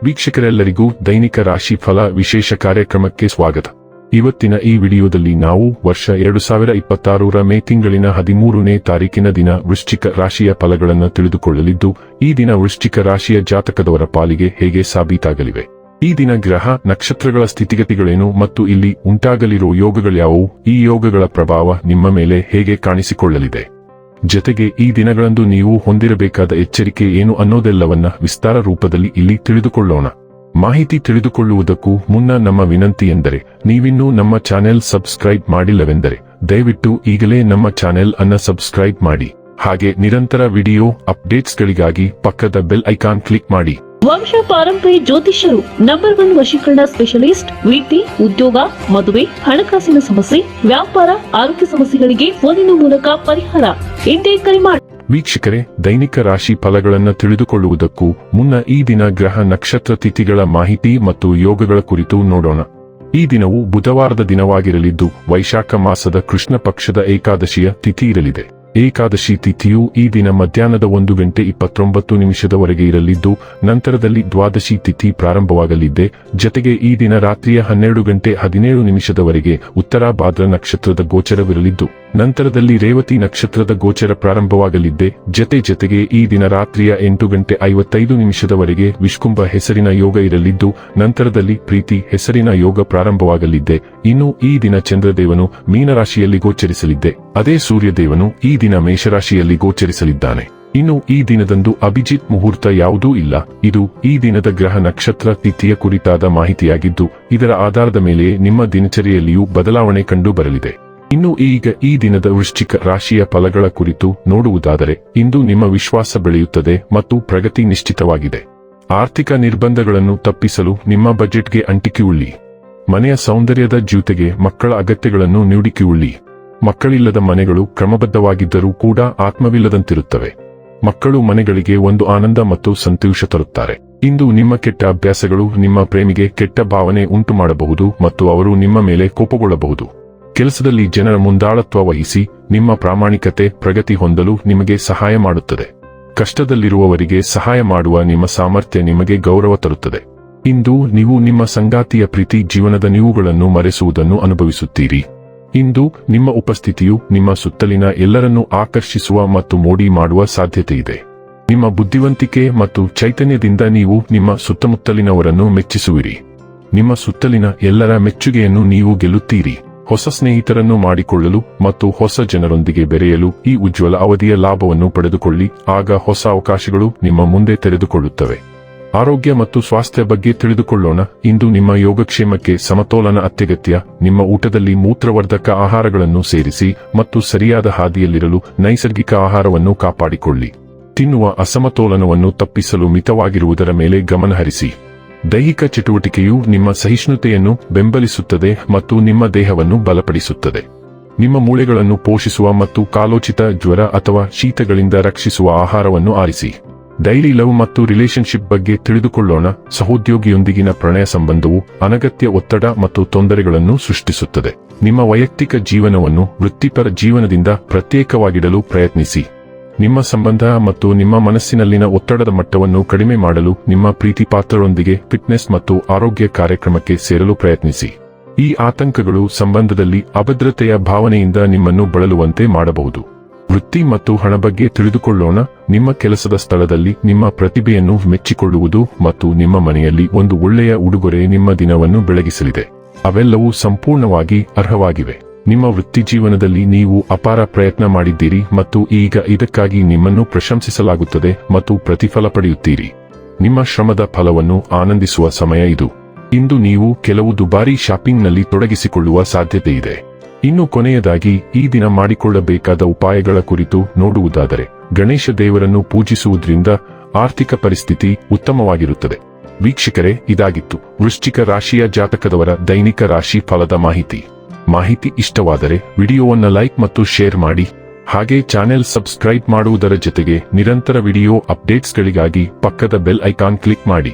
ವೀಕ್ಷಕರೆಲ್ಲರಿಗೂ ದೈನಿಕ ರಾಶಿ ಫಲ ವಿಶೇಷ ಕಾರ್ಯಕ್ರಮಕ್ಕೆ ಸ್ವಾಗತ. ಇವತ್ತಿನ ಈ ವಿಡಿಯೋದಲ್ಲಿ ನಾವು ವರ್ಷ 2026ರ ಮೇ ತಿಂಗಳಿನ 13ನೇ ತಾರೀಕಿನ ದಿನ ವೃಶ್ಚಿಕ ರಾಶಿಯ ಫಲಗಳನ್ನು ತಿಳಿದುಕೊಳ್ಳಲಿದ್ದು, ಈ ದಿನ ವೃಶ್ಚಿಕ ರಾಶಿಯ ಜಾತಕದವರ ಪಾಲಿಗೆ ಹೇಗೆ ಸಾಬೀತಾಗಲಿವೆ, ಈ ದಿನ ಗ್ರಹ ನಕ್ಷತ್ರಗಳ ಸ್ಥಿತಿಗತಿಗಳೇನು ಮತ್ತು ಇಲ್ಲಿ ಉಂಟಾಗಲಿರುವ ಯೋಗಗಳ್ಯಾವುವು, ಈ ಯೋಗಗಳ ಪ್ರಭಾವ ನಿಮ್ಮ ಮೇಲೆ ಹೇಗೆ ಕಾಣಿಸಿಕೊಳ್ಳಲಿದೆ, ಜೊತೆಗೆ ಈ ದಿನಗಳಂದು ನೀವು ಹೊಂದಿರಬೇಕಾದ ಎಚ್ಚರಿಕೆ ಏನು ಅನ್ನೋದೆಲ್ಲವನ್ನ ವಿಸ್ತಾರ ರೂಪದಲ್ಲಿ ಇಲ್ಲಿ ತಿಳಿದುಕೊಳ್ಳೋಣ. ಮಾಹಿತಿ ತಿಳಿದುಕೊಳ್ಳುವುದಕ್ಕೂ ಮುನ್ನ ನಮ್ಮ ವಿನಂತಿ ಎಂದರೆ, ನೀವಿನ್ನೂ ನಮ್ಮ ಚಾನೆಲ್ ಸಬ್ಸ್ಕ್ರೈಬ್ ಮಾಡಿಲ್ಲವೆಂದರೆ ದಯವಿಟ್ಟು ಈಗಲೇ ನಮ್ಮ ಚಾನೆಲ್ ಅನ್ನ ಸಬ್ಸ್ಕ್ರೈಬ್ ಮಾಡಿ. ಹಾಗೆ ನಿರಂತರ ವಿಡಿಯೋ ಅಪ್ಡೇಟ್ಸ್ಗಳಿಗಾಗಿ ಪಕ್ಕದ ಬೆಲ್ ಐಕಾನ್ ಕ್ಲಿಕ್ ಮಾಡಿ. ವಂಶ ಪಾರಂಪರ್ಯ ಜ್ಯೋತಿಷ್ಯರು ನಂಬರ್ 1 ವಶೀಕರಣ ಸ್ಪೆಷಲಿಸ್ಟ್. ವಿದ್ಯೆ, ಉದ್ಯೋಗ, ಮದುವೆ, ಹಣಕಾಸಿನ ಸಮಸ್ಯೆ, ವ್ಯಾಪಾರ, ಆರೋಗ್ಯ ಸಮಸ್ಯೆಗಳಿಗೆ ಫೋನಿನ ಮೂಲಕ ಪರಿಹಾರ. ಇಂದೇ ಕರೆ ಮಾಡಿ. ವೀಕ್ಷಕರೇ, ದೈನಿಕ ರಾಶಿ ಫಲಗಳನ್ನು ತಿಳಿದುಕೊಳ್ಳುವುದಕ್ಕೂ ಮುನ್ನ ಈ ದಿನ ಗ್ರಹ ನಕ್ಷತ್ರ ತಿಥಿಗಳ ಮಾಹಿತಿ ಮತ್ತು ಯೋಗಗಳ ಕುರಿತು ನೋಡೋಣ. ಈ ದಿನವು ಬುಧವಾರದ ದಿನವಾಗಿರಲಿದ್ದು, ವೈಶಾಖ ಮಾಸದ ಕೃಷ್ಣ ಪಕ್ಷದ ಏಕಾದಶಿಯ ತಿಥಿ ಇರಲಿದೆ. ಏಕಾದಶಿ ತಿಥಿಯು ಈ ದಿನ ಮಧ್ಯಾಹ್ನದ 1:29 ಇರಲಿದ್ದು, ನಂತರದಲ್ಲಿ ದ್ವಾದಶಿ ತಿಥಿ ಪ್ರಾರಂಭವಾಗಲಿದೆ. ಜೊತೆಗೆ ಈ ದಿನ ರಾತ್ರಿಯ 12:17 ಉತ್ತರ ಭಾದ್ರ ನಕ್ಷತ್ರದ ಗೋಚರವಿರಲಿದ್ದು, ನಂತರದಲ್ಲಿ ರೇವತಿ ನಕ್ಷತ್ರದ ಗೋಚರ ಪ್ರಾರಂಭವಾಗಲಿದೆ. ಜೊತೆಗೆ ಈ ದಿನ ರಾತ್ರಿಯ 8:55 ವಿಷ್ಕುಂಭ ಹೆಸರಿನ ಯೋಗ ಇರಲಿದ್ದು, ನಂತರದಲ್ಲಿ ಪ್ರೀತಿ ಹೆಸರಿನ ಯೋಗ ಪ್ರಾರಂಭವಾಗಲಿದೆ. ಇನ್ನು ಈ ದಿನ ಚಂದ್ರದೇವನು ಮೀನರಾಶಿಯಲ್ಲಿ ಗೋಚರಿಸಲಿದೆ. ಅದೇ ಸೂರ್ಯದೇವನು ಈ ದಿನ ಮೇಷರಾಶಿಯಲ್ಲಿ ಗೋಚರಿಸಲಿದ್ದಾನೆ. ಇನ್ನು ಈ ದಿನದಂದು ಅಭಿಜಿತ್ ಮುಹೂರ್ತ ಯಾವುದೂ ಇಲ್ಲ. ಇದು ಈ ದಿನದ ಗ್ರಹ ನಕ್ಷತ್ರ ತಿಥಿಯ ಕುರಿತಾದ ಮಾಹಿತಿಯಾಗಿದ್ದು, ಇದರ ಆಧಾರದ ಮೇಲೆ ನಿಮ್ಮ ದಿನಚರಿಯಲ್ಲಿಯೂ ಬದಲಾವಣೆ ಕಂಡು ಬರಲಿದೆ. ಇನ್ನು ಈಗ ಈ ದಿನದ ವೃಶ್ಚಿಕ ರಾಶಿಯ ಫಲಗಳ ಕುರಿತು ನೋಡುವುದಾದರೆ, ಇಂದು ನಿಮ್ಮ ವಿಶ್ವಾಸ ಬೆಳೆಯುತ್ತದೆ ಮತ್ತು ಪ್ರಗತಿ ನಿಶ್ಚಿತವಾಗಿದೆ. ಆರ್ಥಿಕ ನಿರ್ಬಂಧಗಳನ್ನು ತಪ್ಪಿಸಲು ನಿಮ್ಮ ಬಜೆಟ್ಗೆ ಅಂಟಿಕೊಳ್ಳಿ. ಮನೆಯ ಸೌಂದರ್ಯದ ಜೊತೆಗೆ ಮಕ್ಕಳ ಅಗತ್ಯಗಳನ್ನು ನೀಡಿಕೊಳ್ಳಿ. ಮಕ್ಕಳಿಲ್ಲದ ಮನೆಗಳು ಕ್ರಮಬದ್ಧವಾಗಿದ್ದರೂ ಕೂಡ ಆತ್ಮವಿಲ್ಲದಂತಿರುತ್ತವೆ. ಮಕ್ಕಳು ಮನೆಗಳಿಗೆ ಒಂದು ಆನಂದ ಮತ್ತು ಸಂತೋಷ ತರುತ್ತಾರೆ. ಇಂದು ನಿಮ್ಮ ಕೆಟ್ಟ ಅಭ್ಯಾಸಗಳು ನಿಮ್ಮ ಪ್ರೇಮಿಗೆ ಕೆಟ್ಟ ಭಾವನೆ ಉಂಟು ಮಾಡಬಹುದು ಮತ್ತು ಅವರು ನಿಮ್ಮ ಮೇಲೆ ಕೋಪಗೊಳ್ಳಬಹುದು. ಕೆಲಸದಲ್ಲಿ ಜನರ ಮುಂದಾಳತ್ವ ವಹಿಸಿ ನಿಮ್ಮ ಪ್ರಾಮಾಣಿಕತೆ ಪ್ರಗತಿ ಹೊಂದಲು ನಿಮಗೆ ಸಹಾಯ ಮಾಡುತ್ತದೆ. ಕಷ್ಟದಲ್ಲಿರುವವರಿಗೆ ಸಹಾಯ ಮಾಡುವ ನಿಮ್ಮ ಸಾಮರ್ಥ್ಯ ನಿಮಗೆ ಗೌರವ ತರುತ್ತದೆ. ಇಂದು ನೀವು ನಿಮ್ಮ ಸಂಗಾತಿಯ ಪ್ರೀತಿ ಜೀವನದ ನೀವುಗಳನ್ನು ಮರೆಸುವುದನ್ನು ಅನುಭವಿಸುತ್ತೀರಿ. ಇಂದು ನಿಮ್ಮ ಉಪಸ್ಥಿತಿಯು ನಿಮ್ಮ ಸುತ್ತಲಿನ ಎಲ್ಲರನ್ನೂ ಆಕರ್ಷಿಸುವ ಮತ್ತು ಮೋಡಿ ಮಾಡುವ ಸಾಧ್ಯತೆಯಿದೆ. ನಿಮ್ಮ ಬುದ್ಧಿವಂತಿಕೆ ಮತ್ತು ಚೈತನ್ಯದಿಂದ ನೀವು ನಿಮ್ಮ ಸುತ್ತಮುತ್ತಲಿನವರನ್ನು ಮೆಚ್ಚಿಸುವಿರಿ. ನಿಮ್ಮ ಸುತ್ತಲಿನ ಎಲ್ಲರ ಮೆಚ್ಚುಗೆಯನ್ನು ನೀವು ಗೆಲ್ಲುತ್ತೀರಿ. ಹೊಸ ಸ್ನೇಹಿತರನ್ನು ಮಾಡಿಕೊಳ್ಳಲು ಮತ್ತು ಹೊಸ ಜನರೊಂದಿಗೆ ಬೆರೆಯಲು ಈ ಉಜ್ವಲ ಅವಧಿಯ ಲಾಭವನ್ನು ಪಡೆದುಕೊಳ್ಳಿ. ಆಗ ಹೊಸ ಅವಕಾಶಗಳು ನಿಮ್ಮ ಮುಂದೆ ತೆರೆದುಕೊಳ್ಳುತ್ತವೆ. ಆರೋಗ್ಯ ಮತ್ತು ಸ್ವಾಸ್ಥ್ಯ ಬಗ್ಗೆ ತಿಳಿದುಕೊಳ್ಳೋಣ. ಇಂದು ನಿಮ್ಮ ಯೋಗಕ್ಷೇಮಕ್ಕೆ ಸಮತೋಲನ ಅತ್ಯಗತ್ಯ. ನಿಮ್ಮ ಊಟದಲ್ಲಿ ಮೂತ್ರವರ್ಧಕ ಆಹಾರಗಳನ್ನು ಸೇರಿಸಿ ಮತ್ತು ಸರಿಯಾದ ಹಾದಿಯಲ್ಲಿರಲು ನೈಸರ್ಗಿಕ ಆಹಾರವನ್ನು ಕಾಪಾಡಿಕೊಳ್ಳಿ. ತಿನ್ನುವ ಅಸಮತೋಲನವನ್ನು ತಪ್ಪಿಸಲು ಮಿತವಾಗಿರುವುದರ ಮೇಲೆ ಗಮನಹರಿಸಿ. ದೈಹಿಕ ಚಟುವಟಿಕೆಯು ನಿಮ್ಮ ಸಹಿಷ್ಣುತೆಯನ್ನು ಬೆಂಬಲಿಸುತ್ತದೆ ಮತ್ತು ನಿಮ್ಮ ದೇಹವನ್ನು ಬಲಪಡಿಸುತ್ತದೆ. ನಿಮ್ಮ ಮೂಳೆಗಳನ್ನು ಪೋಷಿಸುವ ಮತ್ತು ಕಾಲೋಚಿತ ಜ್ವರ ಅಥವಾ ಶೀತಗಳಿಂದ ರಕ್ಷಿಸುವ ಆಹಾರವನ್ನು ಆರಿಸಿ. ಡೈಲಿ ಲವ್ ಮತ್ತು ರಿಲೇಶನ್ಶಿಪ್ ಬಗ್ಗೆ ತಿಳಿದುಕೊಳ್ಳೋಣ. ಸಹೋದ್ಯೋಗಿಯೊಂದಿಗಿನ ಪ್ರಣಯ ಸಂಬಂಧವು ಅನಗತ್ಯ ಒತ್ತಡ ಮತ್ತು ತೊಂದರೆಗಳನ್ನು ಸೃಷ್ಟಿಸುತ್ತದೆ. ನಿಮ್ಮ ವೈಯಕ್ತಿಕ ಜೀವನವನ್ನು ವೃತ್ತಿಪರ ಜೀವನದಿಂದ ಪ್ರತ್ಯೇಕವಾಗಿಡಲು ಪ್ರಯತ್ನಿಸಿ. ನಿಮ್ಮ ಸಂಬಂಧ ಮತ್ತು ನಿಮ್ಮ ಮನಸ್ಸಿನಲ್ಲಿನ ಒತ್ತಡದ ಮಟ್ಟವನ್ನು ಕಡಿಮೆ ಮಾಡಲು ನಿಮ್ಮ ಪ್ರೀತಿ ಪಾತ್ರರೊಂದಿಗೆ ಫಿಟ್ನೆಸ್ ಮತ್ತು ಆರೋಗ್ಯ ಕಾರ್ಯಕ್ರಮಕ್ಕೆ ಸೇರಲು ಪ್ರಯತ್ನಿಸಿ. ಈ ಆತಂಕಗಳು ಸಂಬಂಧದಲ್ಲಿ ಅಭದ್ರತೆಯ ಭಾವನೆಯಿಂದ ನಿಮ್ಮನ್ನು ಬಳಲುವಂತೆ ಮಾಡಬಹುದು. ವೃತ್ತಿ ಮತ್ತು ಹಣ ಬಗ್ಗೆ ತಿಳಿದುಕೊಳ್ಳೋಣ. ನಿಮ್ಮ ಕೆಲಸದ ಸ್ಥಳದಲ್ಲಿ ನಿಮ್ಮ ಪ್ರತಿಭೆಯನ್ನು ಮೆಚ್ಚಿಕೊಳ್ಳುವುದು ಮತ್ತು ನಿಮ್ಮ ಮನೆಯಲ್ಲಿ ಒಂದು ಒಳ್ಳೆಯ ಉಡುಗೊರೆ ನಿಮ್ಮ ದಿನವನ್ನು ಬೆಳಗಿಸಲಿದೆ. ಅವೆಲ್ಲವೂ ಸಂಪೂರ್ಣವಾಗಿ ಅರ್ಹವಾಗಿವೆ. ನಿಮ್ಮ ವೃತ್ತಿ ಜೀವನದಲ್ಲಿ ನೀವು ಅಪಾರ ಪ್ರಯತ್ನ ಮಾಡಿದ್ದೀರಿ ಮತ್ತು ಈಗ ಇದಕ್ಕಾಗಿ ನಿಮ್ಮನ್ನು ಪ್ರಶಂಸಿಸಲಾಗುತ್ತದೆ ಮತ್ತು ಪ್ರತಿಫಲ ಪಡೆಯುತ್ತೀರಿ. ನಿಮ್ಮ ಶ್ರಮದ ಫಲವನ್ನು ಆನಂದಿಸುವ ಸಮಯ ಇದು. ಇಂದು ನೀವು ಕೆಲವು ದುಬಾರಿ ಶಾಪಿಂಗ್ನಲ್ಲಿ ತೊಡಗಿಸಿಕೊಳ್ಳುವ ಸಾಧ್ಯತೆಯಿದೆ. ಇನ್ನು ಕೊನೆಯದಾಗಿ ಈ ದಿನ ಮಾಡಿಕೊಳ್ಳಬೇಕಾದ ಉಪಾಯಗಳ ಕುರಿತು ನೋಡುವುದಾದರೆ, ಗಣೇಶ ದೇವರನ್ನು ಪೂಜಿಸುವುದರಿಂದ ಆರ್ಥಿಕ ಪರಿಸ್ಥಿತಿ ಉತ್ತಮವಾಗಿರುತ್ತದೆ. ವೀಕ್ಷಕರೇ, ಇದಾಗಿತ್ತು ವೃಶ್ಚಿಕ ರಾಶಿಯ ಜಾತಕದವರ ದೈನಿಕ ರಾಶಿ ಫಲದ ಮಾಹಿತಿ ಇಷ್ಟವಾದರೆ ವಿಡಿಯೋವನ್ನು ಲೈಕ್ ಮತ್ತು ಶೇರ್ ಮಾಡಿ. ಹಾಗೆ ಚಾನೆಲ್ ಸಬ್ಸ್ಕ್ರೈಬ್ ಮಾಡುವುದರ ಜೊತೆಗೆ ನಿರಂತರ ವಿಡಿಯೋ ಅಪ್ಡೇಟ್ಸ್ಗಳಿಗಾಗಿ ಪಕ್ಕದ ಬೆಲ್ ಐಕಾನ್ ಕ್ಲಿಕ್ ಮಾಡಿ.